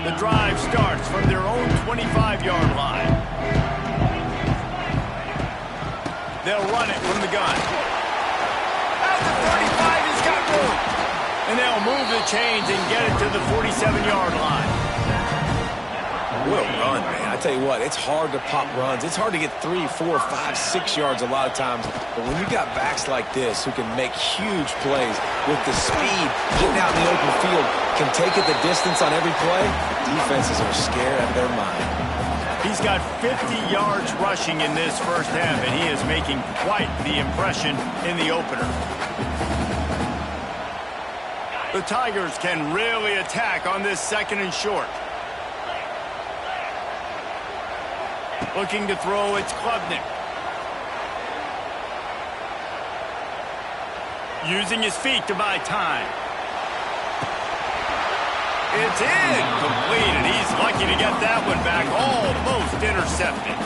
The drive starts from their own 25-yard line. They'll run it from the gun. At the 35, he's got room. And they'll move the chains and get it to the 47-yard line. What a run, man. I tell you what, it's hard to pop runs. It's hard to get 3, 4, 5, 6 yards a lot of times. But when you got backs like this who can make huge plays with the speed, getting out in the open field, can take it the distance on every play, defenses are scared out of their mind. He's got 50 yards rushing in this first half, and he is making quite the impression in the opener. The Tigers can really attack on this 2nd and short. Looking to throw, it's Klubnik. Using his feet to buy time. It's incomplete, and he's lucky to get that one back. Almost intercepted.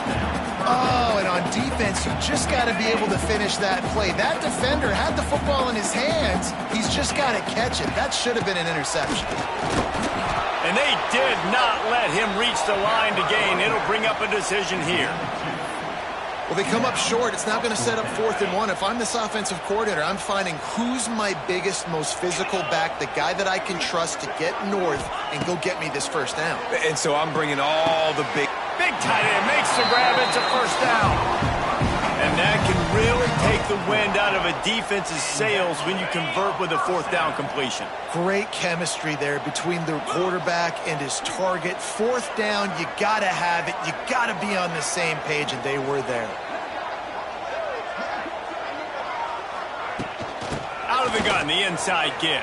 Oh, and on defense, you just got to be able to finish that play. That defender had the football in his hands. He's just got to catch it. That should have been an interception. And they did not let him reach the line to gain. It'll bring up a decision here. Well, they come up short. It's now going to set up 4th and 1. If I'm this offensive coordinator, I'm finding who's my biggest, most physical back, the guy that I can trust to get north and go get me this first down. And so I'm bringing all the big tight end makes the grab. It's a first down. And that can really take the wind out of a defense's sails when you convert with a 4th down completion. Great chemistry there between the quarterback and his target. 4th down, you got to have it. You got to be on the same page, and they were there. Out of the gun, the inside give.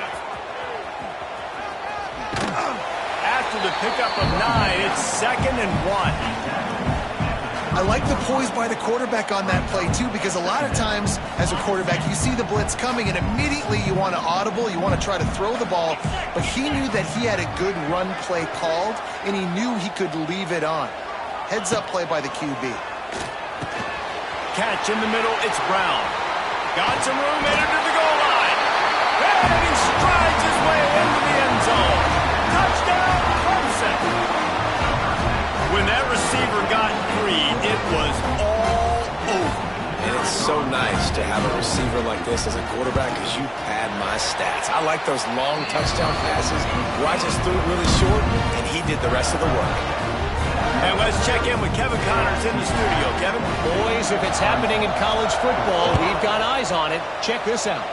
After the pickup of 9, it's 2nd and 1. I like the poise by the quarterback on that play, too, because a lot of times as a quarterback, you see the blitz coming, and immediately you want to audible, you want to try to throw the ball, but he knew that he had a good run play called, and he knew he could leave it on. Heads-up play by the QB. Catch in the middle, it's Brown. Got some room, headed to the goal line. And he strides his way into the end zone. Touchdown, Clemson. When that receiver got free, it was all over. And it's so nice to have a receiver like this as a quarterback because you pad my stats. I like those long touchdown passes where I just threw it really short, and he did the rest of the work. And let's check in with Kevin Connors in the studio. Kevin? Boys, if it's happening in college football, we've got eyes on it. Check this out.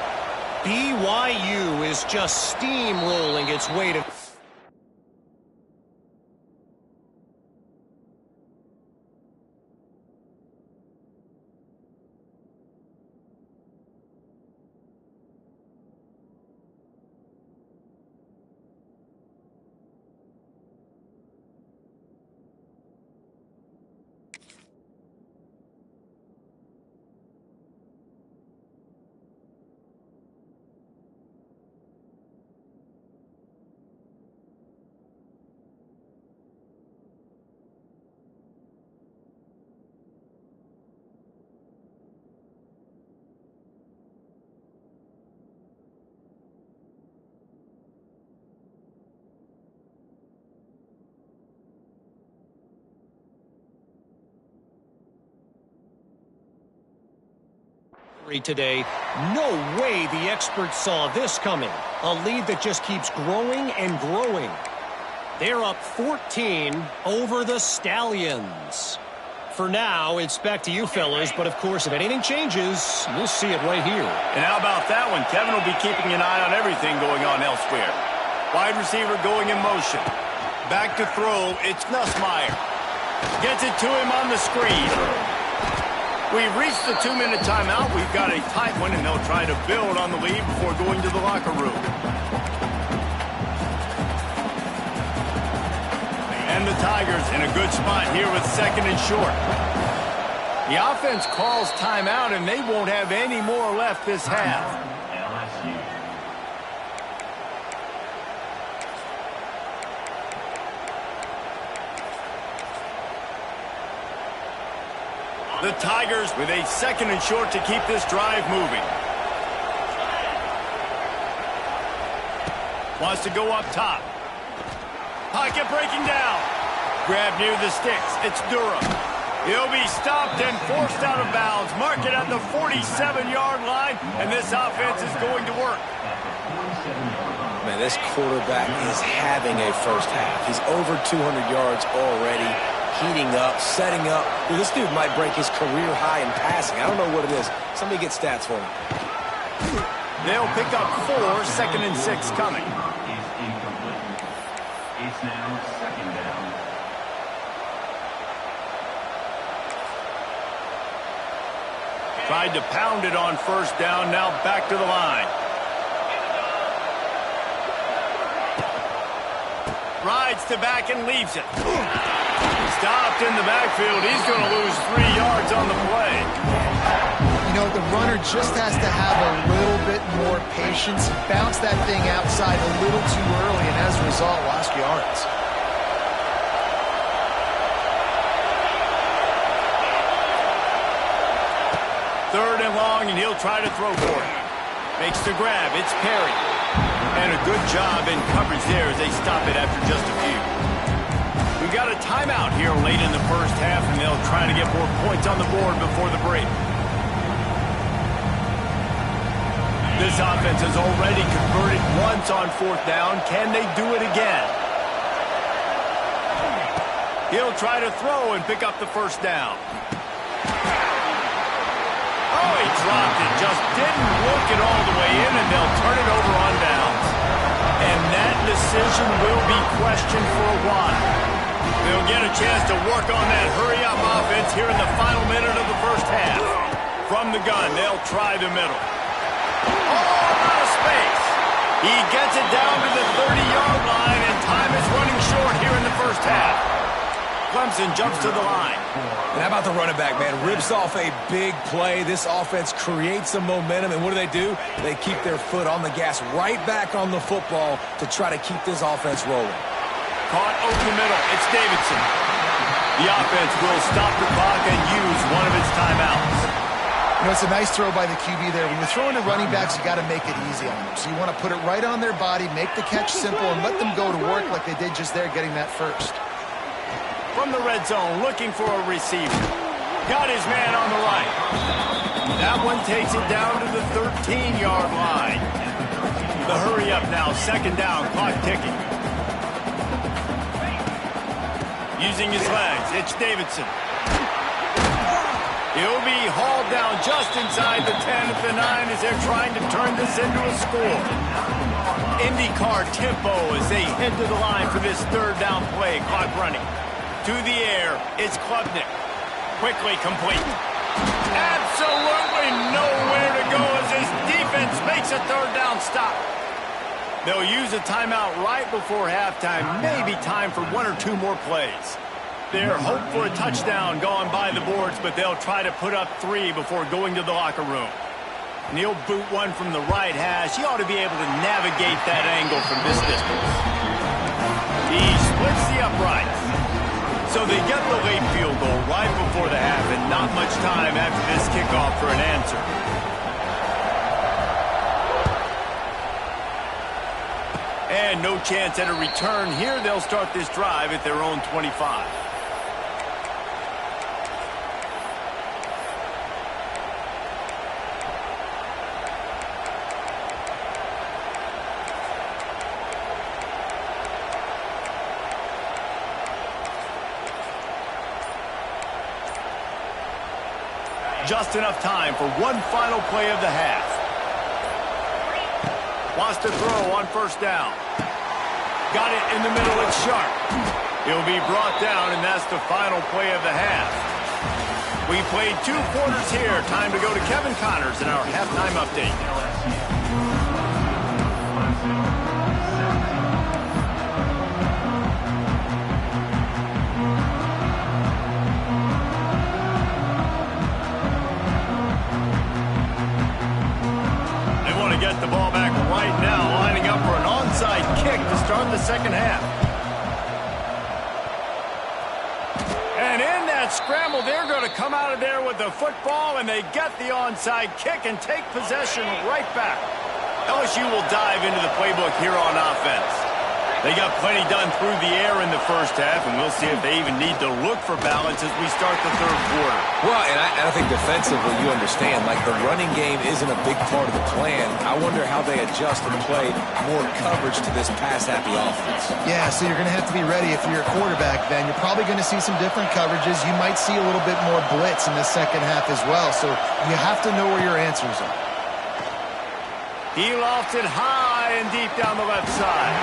BYU is just steamrolling its way to... today. No way the experts saw this coming. A lead that just keeps growing and growing. They're up 14 over the Stallions. For now, it's back to you fellas, but of course, if anything changes, we'll see it right here. And how about that one? Kevin will be keeping an eye on everything going on elsewhere. Wide receiver going in motion. Back to throw, it's Nussmeier. Gets it to him on the screen. We've reached the 2-minute timeout. We've got a tight one, and they'll try to build on the lead before going to the locker room. And the Tigers in a good spot here with 2nd and short. The offense calls timeout, and they won't have any more left this half. The Tigers with a 2nd and short to keep this drive moving. Wants to go up top. Pocket breaking down. Grab near the sticks. It's Durham. He'll be stopped and forced out of bounds. Mark it at the 47-yard line, and this offense is going to work. Man, this quarterback is having a first half. He's over 200 yards already, heating up, setting up. Dude, this dude might break his career high in passing. I don't know what it is. Somebody get stats for him. They'll pick up 4, 2nd and 6 coming. It's now 2nd down. Tried to pound it on 1st down, now back to the line. Rides to back and leaves it. Stopped in the backfield. He's going to lose 3 yards on the play. You know, the runner just has to have a little bit more patience. Bounce that thing outside a little too early, and as a result, lost yards. Third and long, and he'll try to throw for it. Makes the grab. It's Perry. And a good job in coverage there as they stop it after just a few. We got a timeout here late in the first half, and they'll try to get more points on the board before the break. This offense has already converted once on 4th down. Can they do it again? He'll try to throw and pick up the 1st down. Oh, he dropped it. Just didn't work it all the way in, and they'll turn it over on downs. And that decision will be questioned for a while. They'll get a chance to work on that hurry-up offense here in the final minute of the first half. From the gun, they'll try the middle. Oh, out of space. He gets it down to the 30-yard line, and time is running short here in the first half. Clemson jumps to the line. And how about the running back, man? Rips off a big play. This offense creates some momentum, and what do? They keep their foot on the gas right back on the football to try to keep this offense rolling. Caught over the middle. It's Davidson. The offense will stop the clock and use one of its timeouts. You know, it's a nice throw by the QB there. When you're throwing to running backs, you got to make it easy on them. So you want to put it right on their body, make the catch simple, and let them go to work like they did just there, getting that first. From the red zone, looking for a receiver. Got his man on the right. That one takes it down to the 13-yard line. The hurry up now, 2nd down, clock ticking. Using his legs, it's Davidson. He'll be hauled down just inside the 10 at the 9 as they're trying to turn this into a score. IndyCar tempo as they head to the line for this 3rd down play, clock running. To the air, it's Klubnik. Quickly complete. Absolutely nowhere to go as this defense makes a 3rd down stop. They'll use a timeout right before halftime. Maybe time for 1 or 2 more plays. They're hoping for a touchdown going by the boards, but they'll try to put up 3 before going to the locker room. And he'll boot one from the right hash. He ought to be able to navigate that angle from this distance. He splits the uprights. So they get the late field goal right before the half, and not much time after this kickoff for an answer. And no chance at a return here. They'll start this drive at their own 25. Just enough time for one final play of the half. Wants to throw on 1st down. Got it in the middle. It's Sharp. He'll be brought down, and that's the final play of the half. We played 2 quarters here. Time to go to Kevin Connors in our halftime update. Get the ball back right now, lining up for an onside kick to start the 2nd half. And in that scramble, they're going to come out of there with the football, and they get the onside kick and take possession right back. LSU will dive into the playbook here on offense. They got plenty done through the air in the first half, and we'll see if they even need to look for balance as we start the third quarter. Well, and I think defensively, you understand, like the running game isn't a big part of the plan. I wonder how they adjust and play more coverage to this pass-happy offense. Yeah, so you're going to have to be ready if you're a quarterback then. You're probably going to see some different coverages. You might see a little bit more blitz in the second half as well, so you have to know where your answers are. He lofts it high and deep down the left side.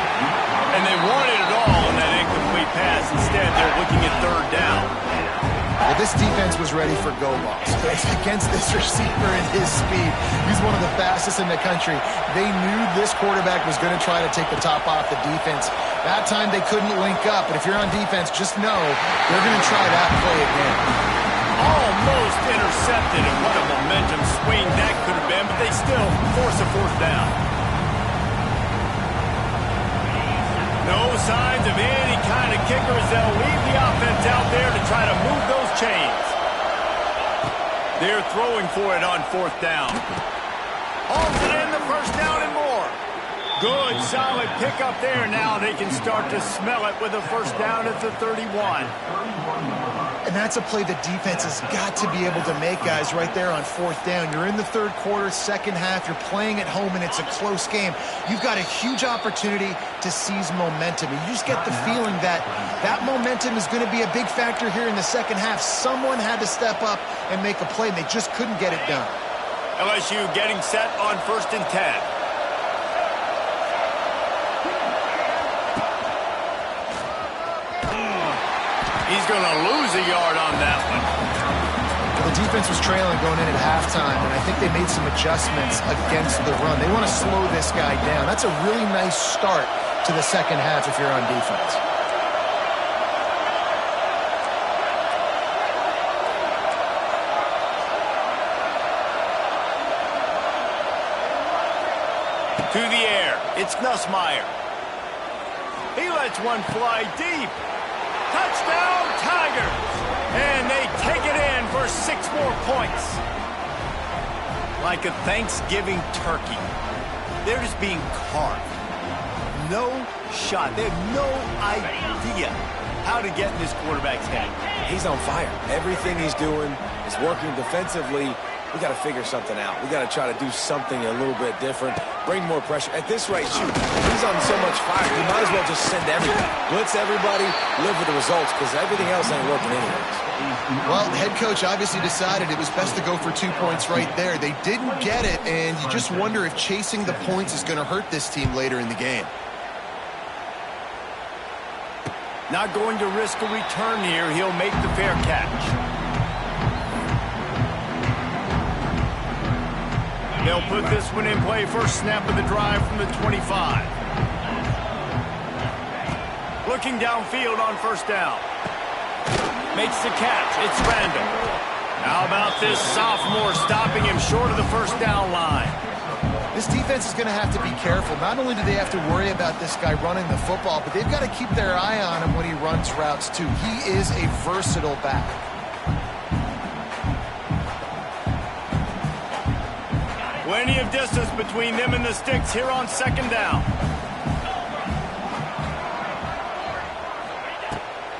And they wanted it all in that incomplete pass. Instead, they're looking at third down. Well, this defense was ready for go balls. Against this receiver and his speed, he's one of the fastest in the country. They knew this quarterback was going to try to take the top off the defense. That time they couldn't link up, but if you're on defense, just know they're going to try that play again. Almost intercepted, and what a momentum swing that could have been, but they still force a fourth down. No signs of any kind of kicker as they'll leave the offense out there to try to move those chains. They're throwing for it on fourth down. Hauls it in, the first down and more. Good, solid pickup there. Now they can start to smell it with a first down at the 31. And that's a play the defense has got to be able to make, guys, right there on fourth down. You're in the third quarter, second half. You're playing at home, and it's a close game. You've got a huge opportunity to seize momentum. And you just get the feeling that that momentum is going to be a big factor here in the second half. Someone had to step up and make a play, and they just couldn't get it done. LSU getting set on 1st and 10. He's going to lose a yard on that one. Well, the defense was trailing going in at halftime, and I think they made some adjustments against the run. They want to slow this guy down. That's a really nice start to the second half if you're on defense. To the air, it's Nussmeier. He lets one fly deep. Touchdown, Tigers! And they take it in for 6 more points. Like a Thanksgiving turkey. They're just being carved. No shot. They have no idea how to get in this quarterback's head. He's on fire. Everything he's doing is working defensively. We got to figure something out. We got to try to do something a little bit different. Bring more pressure. At this rate, shoot, he's on so much fire. You might as well just send everybody. Blitz everybody, live with the results, because everything else ain't working anyways. Well, the head coach obviously decided it was best to go for 2 points right there. They didn't get it, and you just wonder if chasing the points is going to hurt this team later in the game. Not going to risk a return here. He'll make the fair catch. They'll put this one in play. First snap of the drive from the 25. Looking downfield on first down. Makes the catch. It's Randall. How about this sophomore stopping him short of the first down line? This defense is going to have to be careful. Not only do they have to worry about this guy running the football, but they've got to keep their eye on him when he runs routes too. He is a versatile back. Plenty of distance between them and the sticks here on second down.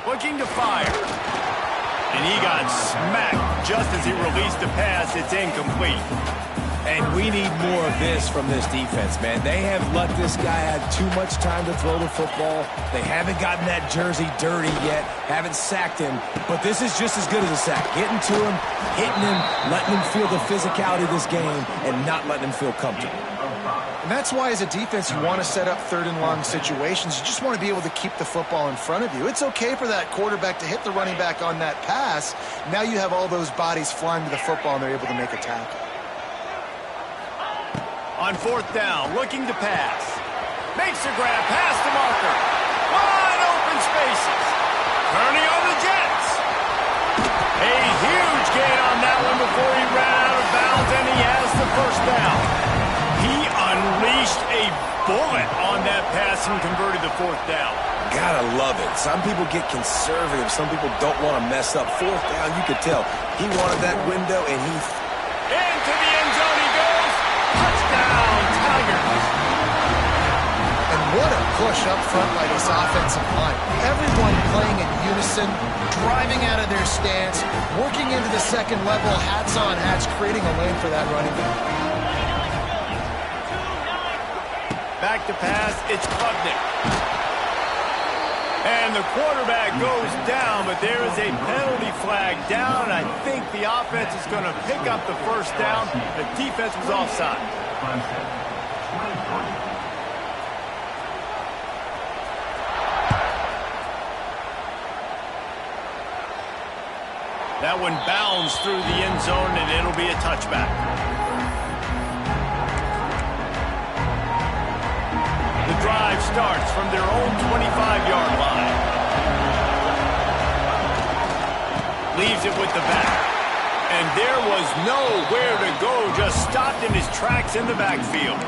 Looking to fire. And he got smacked just as he released the pass. It's incomplete. And we need more of this from this defense, man. They have let this guy have too much time to throw the football. They haven't gotten that jersey dirty yet, haven't sacked him. But this is just as good as a sack. Getting to him, hitting him, letting him feel the physicality of this game, and not letting him feel comfortable. And that's why, as a defense, you want to set up third and long situations. You just want to be able to keep the football in front of you. It's okay for that quarterback to hit the running back on that pass. Now you have all those bodies flying to the football, and they're able to make a tackle. On fourth down, looking to pass. Makes a grab, pass to Marker. Wide open spaces. Turning on the Jets. A huge gain on that one before he ran out of bounds, and he has the first down. He unleashed a bullet on that pass and converted the fourth down. Gotta love it. Some people get conservative. Some people don't want to mess up. Fourth down, you could tell. He wanted that window, and he... Into the end zone he goes. Touchdown, Tigers. And what a push up front by this offensive line. Everyone playing in unison, driving out of their stance, working into the second level, hats on hats, creating a lane for that running back. Back to pass, it's Klubnik. And the quarterback goes down, but there is a penalty flag down. I think the offense is going to pick up the first down. The defense was offside. That one bounds through the end zone, and it'll be a touchback. The drive starts from their own 25-yard line. Leaves it with the back. And there was nowhere to go, just stopped in his tracks in the backfield.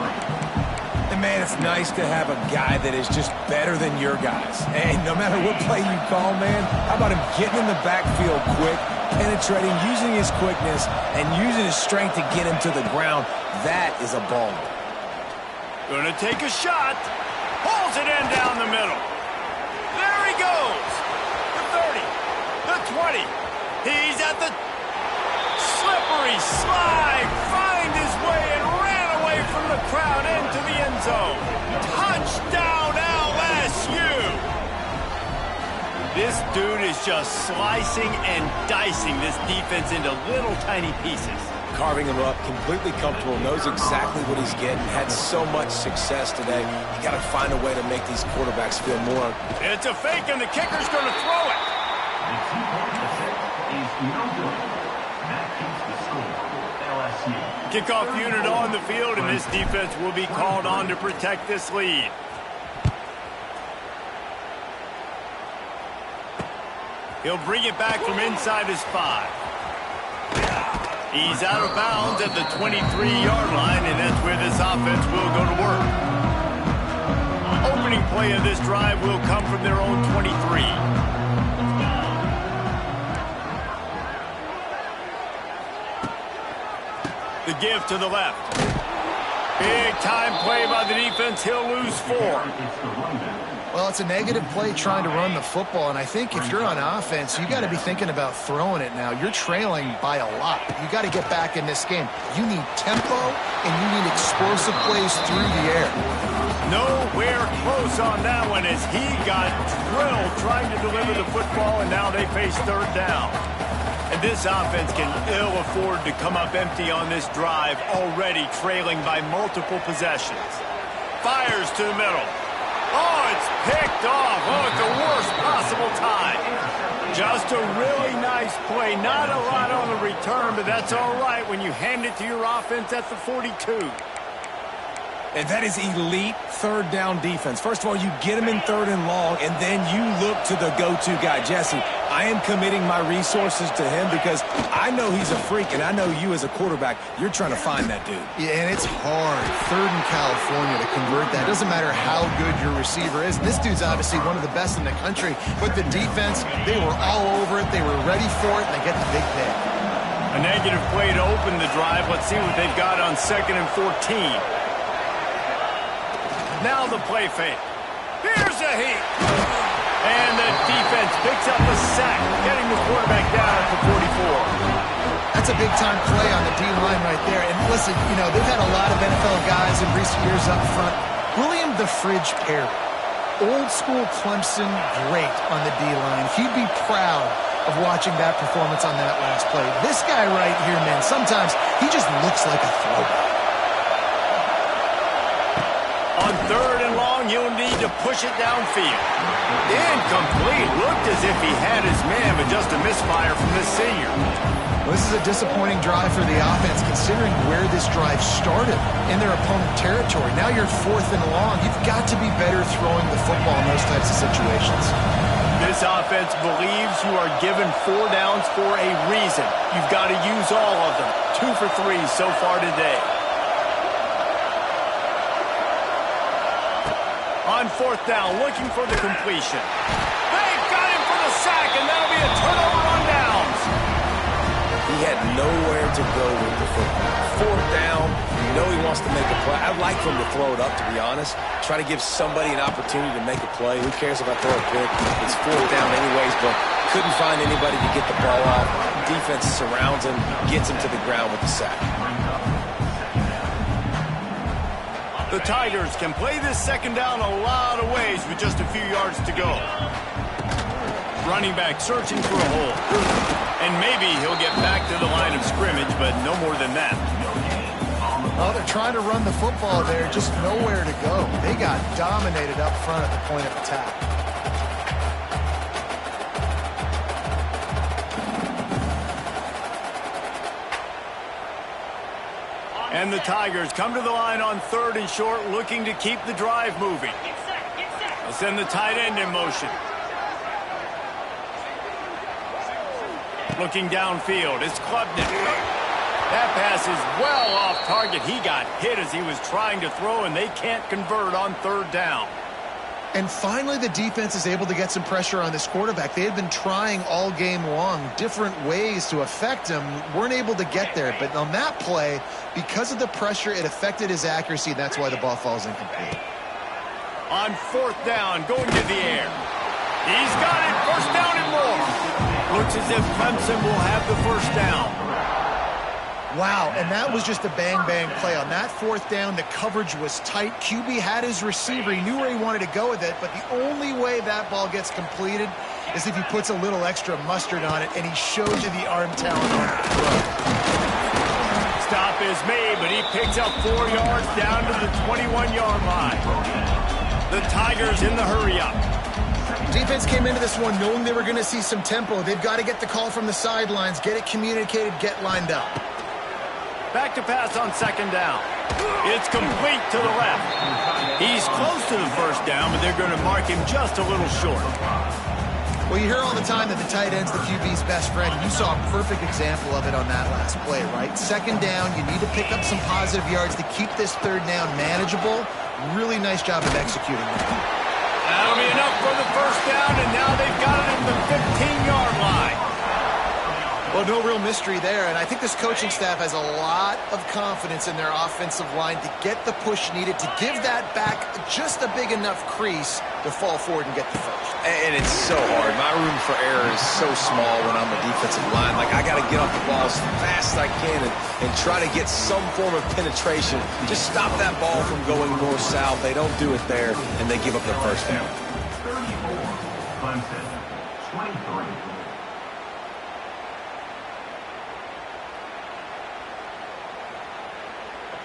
And, man, it's nice to have a guy that is just better than your guys. Hey, no matter what play you call, man, how about him getting in the backfield quick, penetrating, using his quickness, and using his strength to get him to the ground? That is a ball. Gonna take a shot. Pulls it in down the middle. There he goes. The 30. The 20. He's at the slippery slide. Find his way and ran away from the crowd into the end zone. Touchdown LSU. This dude is just slicing and dicing this defense into little tiny pieces. Carving him up, completely comfortable, knows exactly what he's getting, had so much success today. You got to find a way to make these quarterbacks feel more. It's a fake, and the kicker's going to throw it. The kickoff is no good. That keeps the score. LSU. Kickoff unit on the field, and this defense will be called on to protect this lead. He'll bring it back from inside his 5. He's out of bounds at the 23-yard line, and that's where this offense will go to work. Opening play of this drive will come from their own 23. The give to the left. Big time play by the defense. He'll lose 4. Well, it's a negative play trying to run the football, and I think if you're on offense, you got to be thinking about throwing it now. You're trailing by a lot. You got to get back in this game. You need tempo, and you need explosive plays through the air. Nowhere close on that one as he got drilled trying to deliver the football, and now they face third down. And this offense can ill afford to come up empty on this drive, already trailing by multiple possessions. Fires to the middle. Oh, it's picked off. Oh, at the worst possible time. Just a really nice play. Not a lot on the return, but that's all right when you hand it to your offense at the 42. And that is elite third down defense. First of all, you get him in third and long, and then you look to the go-to guy. Jesse, I am committing my resources to him because I know he's a freak, and I know you as a quarterback, you're trying to find that dude. Yeah, and it's hard, third in California, to convert that. It doesn't matter how good your receiver is. This dude's obviously one of the best in the country, but the defense, they were all over it. They were ready for it, and they get the big pick. A negative play to open the drive. Let's see what they've got on 2nd and 14. Now the play fake. Here's a heat. And the defense picks up a sack, getting the quarterback down at the 44. That's a big-time play on the D-line right there. And listen, you know, they've had a lot of NFL guys in recent years up front. William the Fridge Perry, old-school Clemson great on the D-line. He'd be proud of watching that performance on that last play. This guy right here, man, sometimes he just looks like a throwback. On 3rd and long, you'll need to push it downfield. Incomplete. Looked as if he had his man, but just a misfire from this senior. Well, this is a disappointing drive for the offense, considering where this drive started in their opponent territory. Now you're 4th and long. You've got to be better throwing the football in those types of situations. This offense believes you are given 4 downs for a reason. You've got to use all of them. 2 for 3 so far today. On 4th down, looking for the completion. They've got him for the sack, and that'll be a turnover on downs. He had nowhere to go with the football. 4th down, You know he wants to make a play. I'd like for him to throw it up, to be honest. Try to give somebody an opportunity to make a play. Who cares if I throw a pick? It's fourth down anyways, but couldn't find anybody to get the ball off. Defense surrounds him, gets him to the ground with the sack. The Tigers can play this second down a lot of ways with just a few yards to go. Running back searching for a hole. And maybe he'll get back to the line of scrimmage, but no more than that. Well, they're trying to run the football there, just nowhere to go. They got dominated up front at the point of attack. And the Tigers come to the line on 3rd and short, looking to keep the drive moving. They'll send the tight end in motion. Looking downfield, it's Klubnik. That pass is well off target. He got hit as he was trying to throw, and they can't convert on 3rd down. And finally, the defense is able to get some pressure on this quarterback. They had been trying all game long different ways to affect him. Weren't able to get there. But on that play, because of the pressure, it affected his accuracy. That's why the ball falls incomplete. On 4th down, going to the air. He's got it. 1st down and more. Looks as if Clemson will have the 1st down. Wow, and that was just a bang-bang play. On that 4th down, the coverage was tight. QB had his receiver. He knew where he wanted to go with it, but the only way that ball gets completed is if he puts a little extra mustard on it, and he shows you the arm talent on the throw. Stop is made, but he picks up 4 yards down to the 21-yard line. The Tigers in the hurry-up. Defense came into this one knowing they were going to see some tempo. They've got to get the call from the sidelines, get it communicated, get lined up. Back to pass on 2nd down. It's complete to the left. He's close to the 1st down, but they're going to mark him just a little short. Well, you hear all the time that the tight end's the QB's best friend. You saw a perfect example of it on that last play, right? 2nd down, you need to pick up some positive yards to keep this 3rd down manageable. Really nice job of executing that. That'll be enough for the 1st down, and now they've got it at the 15-yard line. Well, no real mystery there, and I think this coaching staff has a lot of confidence in their offensive line to get the push needed to give that back just a big enough crease to fall forward and get the 1st. And it's so hard. My room for error is so small when I'm a defensive line. Like, I got to get off the ball as fast as I can and try to get some form of penetration. Just stop that ball from going north-south. They don't do it there, and they give up the 1st down. 34, Clemson, 23.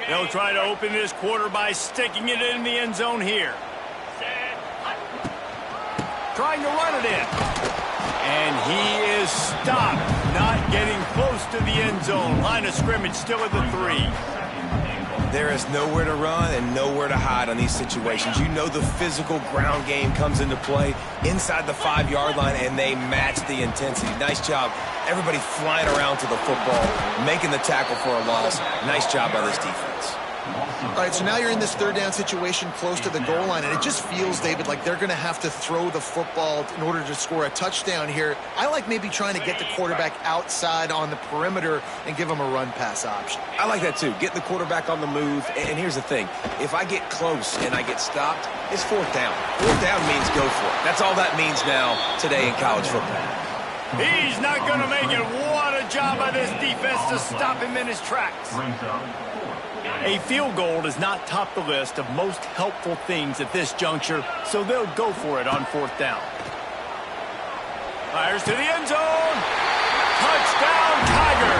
They'll try to open this quarter by sticking it in the end zone here. Trying to run it in. And he is stopped, not getting close to the end zone. Line of scrimmage still at the 3. There is nowhere to run and nowhere to hide on these situations. You know the physical ground game comes into play inside the 5-yard line, and they match the intensity. Nice job. Everybody flying around to the football, making the tackle for a loss. Nice job by this defense. All right, so now you're in this 3rd down situation close to the goal line, and it just feels, David, like they're going to have to throw the football in order to score a touchdown here. I like maybe trying to get the quarterback outside on the perimeter and give him a run-pass option. I like that, too. Getting the quarterback on the move. And here's the thing. If I get close and I get stopped, it's 4th down. 4th down means go for it. That's all that means now today in college football. He's not going to make it. What a job by this defense to stop him in his tracks. A field goal does not top the list of most helpful things at this juncture, so they'll go for it on 4th down. Fires to the end zone. Touchdown, Tiger.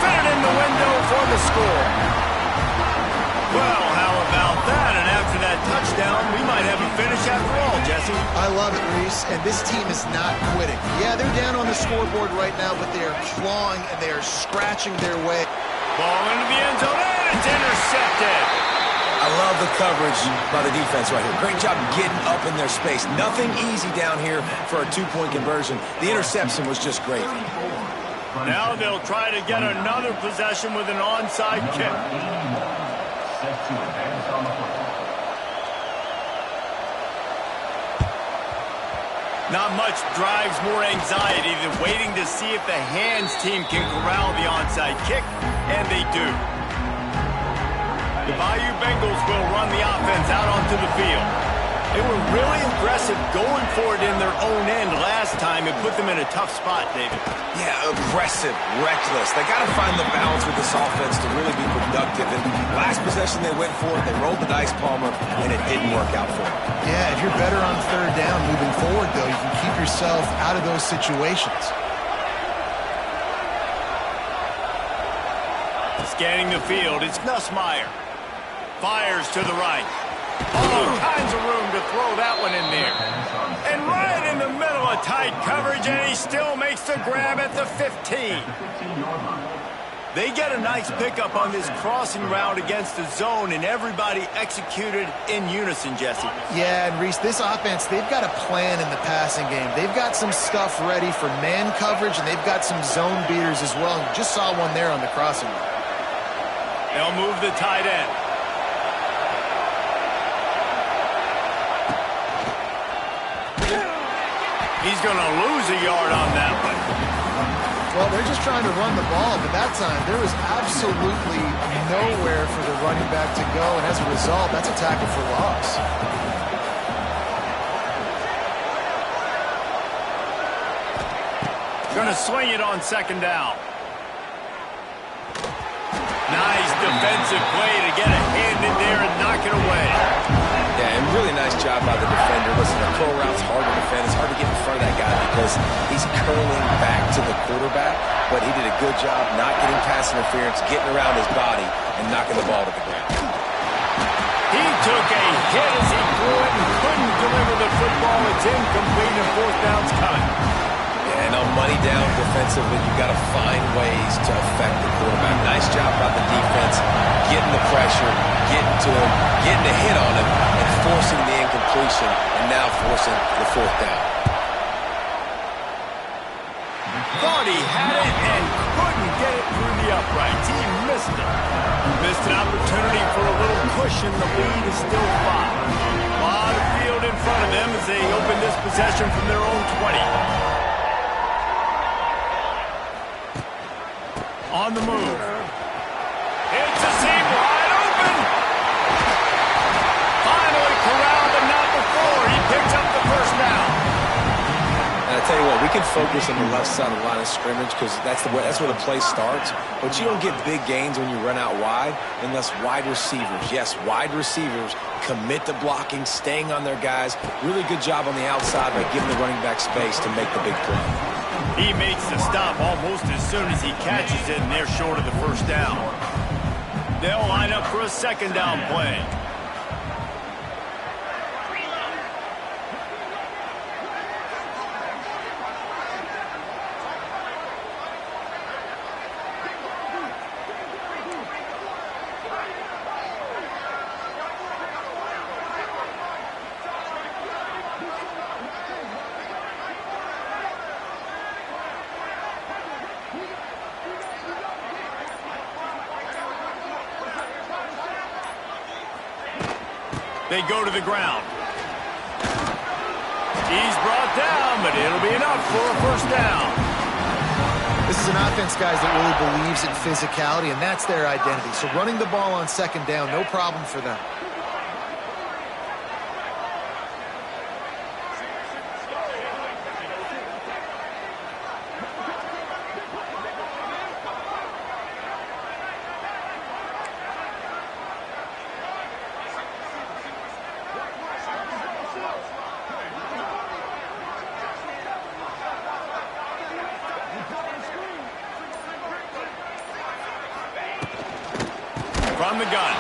Fit it in the window for the score. Well, how about that? And after that touchdown, we might have a finish after all, Jesse. I love it, Reese, and this team is not quitting. Yeah, they're down on the scoreboard right now, but they are clawing and they are scratching their way. Ball into the end zone, and it's intercepted. I love the coverage by the defense right here. Great job getting up in their space. Nothing easy down here for a 2-point conversion. The interception was just great. Now they'll try to get another possession with an onside kick. Not much drives more anxiety than waiting to see if the hands team can corral the onside kick, and they do. The Bayou Bengals will run the offense out onto the field. They were really aggressive going for it in their own end last time. It put them in a tough spot, David. Yeah, aggressive, reckless. They got to find the balance with this offense to really be productive. And last possession they went for it, they rolled the dice, Palmer, and it didn't work out for them. Yeah, if you're better on third down moving forward, though, you can keep yourself out of those situations. Scanning the field, it's Nussmeier. Fires to the right. All kinds of room to throw that one in there. And right in the middle of tight coverage, and he still makes the grab at the 15. They get a nice pickup on this crossing route against the zone, and everybody executed in unison, Jesse. Yeah, and Reese, this offense, they've got a plan in the passing game. They've got some stuff ready for man coverage, and they've got some zone beaters as well. You just saw one there on the crossing route. They'll move the tight end. He's going to lose a yard on that one. Well, they're just trying to run the ball, but that time there was absolutely nowhere for the running back to go, and as a result, that's a tackle for loss. Going to swing it on second down. Nice defensive play to get a hand in there and knock it away. Yeah, and really nice job by the defender. Listen, a curl route's hard to defend. It's hard to get in front of that guy because he's curling back to the quarterback, but he did a good job not getting pass interference, getting around his body, and knocking the ball to the ground. He took a hit as he threw it and couldn't deliver the football. It's incomplete and fourth down's cut. And on money down defensively, you've got to find ways to affect the quarterback. Nice job by the defense, getting the pressure, getting to him, getting a hit on him, and forcing the incompletion, and now forcing the fourth down. Thought he had it and couldn't get it through the uprights. He missed it. Missed an opportunity for a little cushion. The lead is still 5. A lot of field in front of them as they open this possession from their own 20. On the move. It's a seam wide open. Finally corralled, but not before. He picks up the first down. And I tell you what, we can focus on the left side of the line of scrimmage because that's where the play starts. But you don't get big gains when you run out wide unless wide receivers, yes, wide receivers commit to blocking, staying on their guys. Really good job on the outside by giving the running back space to make the big play. He makes the stop almost as soon as he catches it, and they're short of the first down. They'll line up for a second down play. They go to the ground. He's brought down, but it'll be enough for a first down. This is an offense, guys, that really believes in physicality, and that's their identity. So running the ball on second down, no problem for them. From the gun,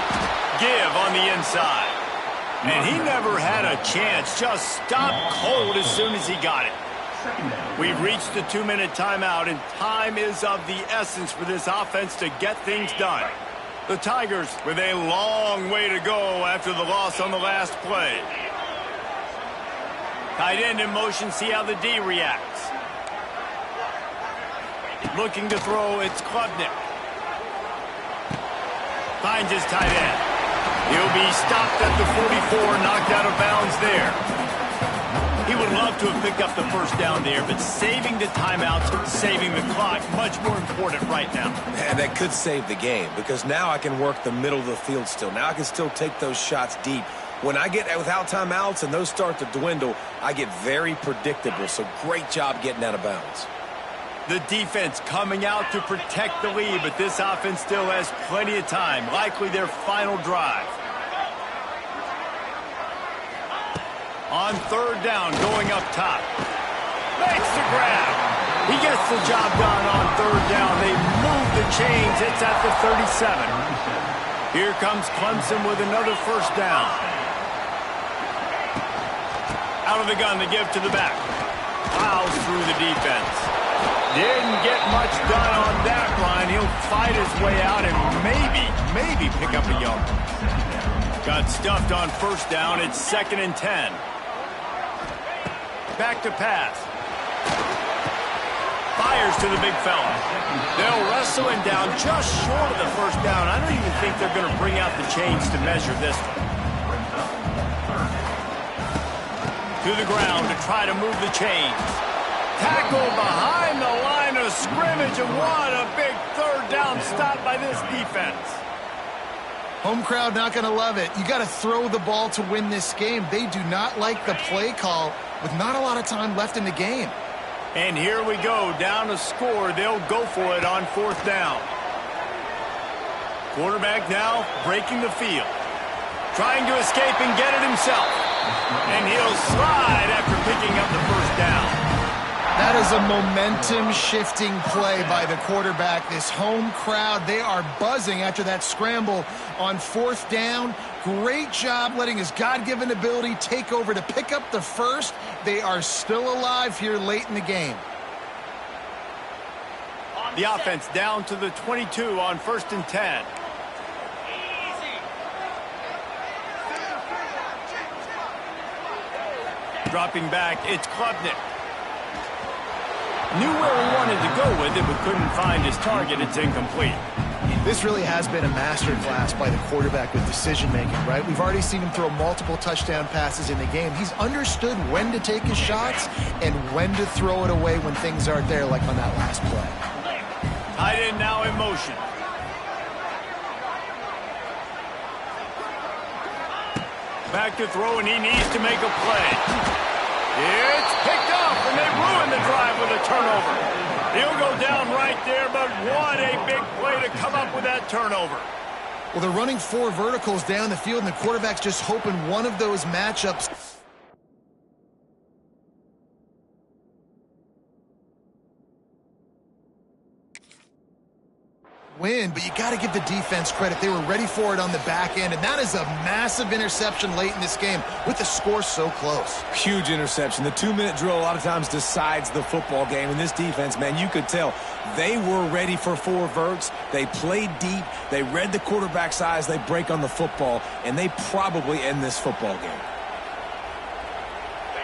give on the inside. And he never had a chance, just stopped cold as soon as he got it. We've reached the 2-minute timeout, and time is of the essence for this offense to get things done. The Tigers with a long way to go after the loss on the last play. Tight end in motion, see how the D reacts. Looking to throw, it's Klubnik. Finds his tight end. He'll be stopped at the 44, knocked out of bounds there. He would love to have picked up the first down there, but saving the timeouts, saving the clock, much more important right now. And that could save the game because now I can work the middle of the field still. Now I can still take those shots deep. When I get without timeouts and those start to dwindle, I get very predictable. So great job getting out of bounds. The defense coming out to protect the lead, but this offense still has plenty of time, likely their final drive. On third down, going up top. Makes the grab. He gets the job done on third down. They move the chains. It's at the 37. Here comes Clemson with another first down. Out of the gun to give to the back. Plows through the defense. Didn't get much done on that line. He'll fight his way out and maybe pick up a yard. Got stuffed on first down. It's 2nd and 10. Back to pass. Fires to the big fella. They'll wrestle him down just short of the first down. I don't even think they're going to bring out the chains to measure this one. To the ground to try to move the chains. Tackle behind the line of scrimmage, and what a big third down stop by this defense. Home crowd not going to love it. You got to throw the ball to win this game. They do not like the play call with not a lot of time left in the game. And here we go, down a score. They'll go for it on 4th down. Quarterback now breaking the field. Trying to escape and get it himself. And he'll slide after picking up the first down. That is a momentum-shifting play by the quarterback. This home crowd, they are buzzing after that scramble on 4th down. Great job letting his God-given ability take over to pick up the first. They are still alive here late in the game. The offense down to the 22 on 1st and 10. Dropping back, it's Klubnik. Knew where he wanted to go with it, but couldn't find his target. It's incomplete. This really has been a masterclass by the quarterback with decision-making, right? We've already seen him throw multiple touchdown passes in the game. He's understood when to take his shots and when to throw it away when things aren't there, like on that last play. Tight end now in motion. Back to throw, and he needs to make a play. It's picked up, and they ruin the drive with a turnover. He'll go down right there, but what a big play to come up with that turnover. Well, they're running 4 verticals down the field, and the quarterback's just hoping one of those matchups win, but you got to give the defense credit. They were ready for it on the back end, and that is a massive interception late in this game with the score so close. Huge interception. The 2-minute drill a lot of times decides the football game. And this defense, man, you could tell they were ready for 4 verts. They played deep. They read the quarterback's eyes. They break on the football, and they probably end this football game.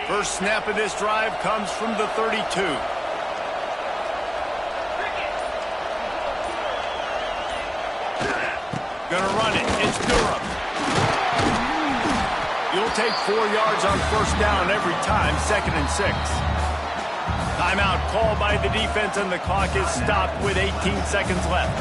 First snap of this drive comes from the 32. Gonna run it. It's Durham. You'll take 4 yards on first down every time. 2nd and 6. Timeout called by the defense, and the clock is stopped with 18 seconds left.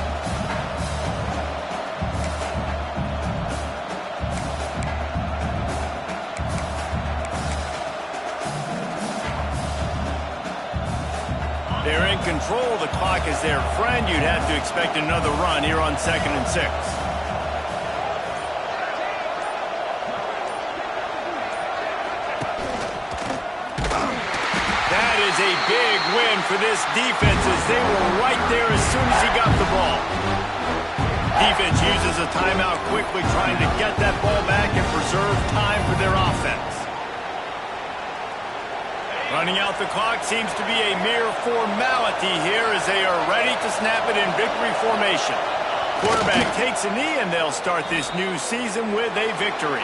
They're in control. The clock is their friend. You'd have to expect another run here on 2nd and 6. That is a big win for this defense as they were right there as soon as he got the ball. Defense uses a timeout quickly, trying to get that ball back and preserve time for their offense. Running out the clock seems to be a mere formality here as they are ready to snap it in victory formation. Quarterback takes a knee, and they'll start this new season with a victory.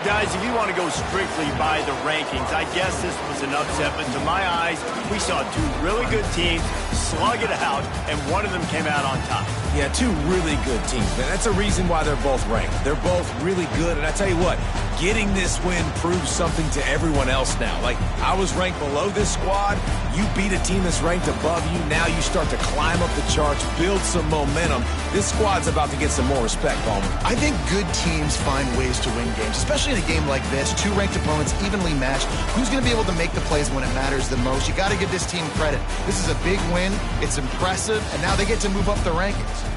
Guys, if you want to go strictly by the rankings, I guess this was an upset, but to my eyes, we saw 2 really good teams slug it out, and one of them came out on top. Yeah, 2 really good teams, man. That's a reason why they're both ranked. They're both really good, and I tell you what, getting this win proves something to everyone else now. Like, I was ranked below this squad. You beat a team that's ranked above you. Now you start to climb up the charts, build some momentum. This squad's about to get some more respect, Palmer. I think good teams find ways to win games, especially in a game like this. Two ranked opponents evenly matched. Who's going to be able to make the plays when it matters the most? You got to give this team credit. This is a big win. It's impressive, and now they get to move up the rankings.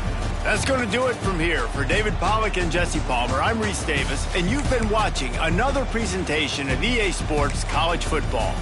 That's going to do it from here. For David Pollack and Jesse Palmer, I'm Reese Davis, and you've been watching another presentation of EA Sports College Football.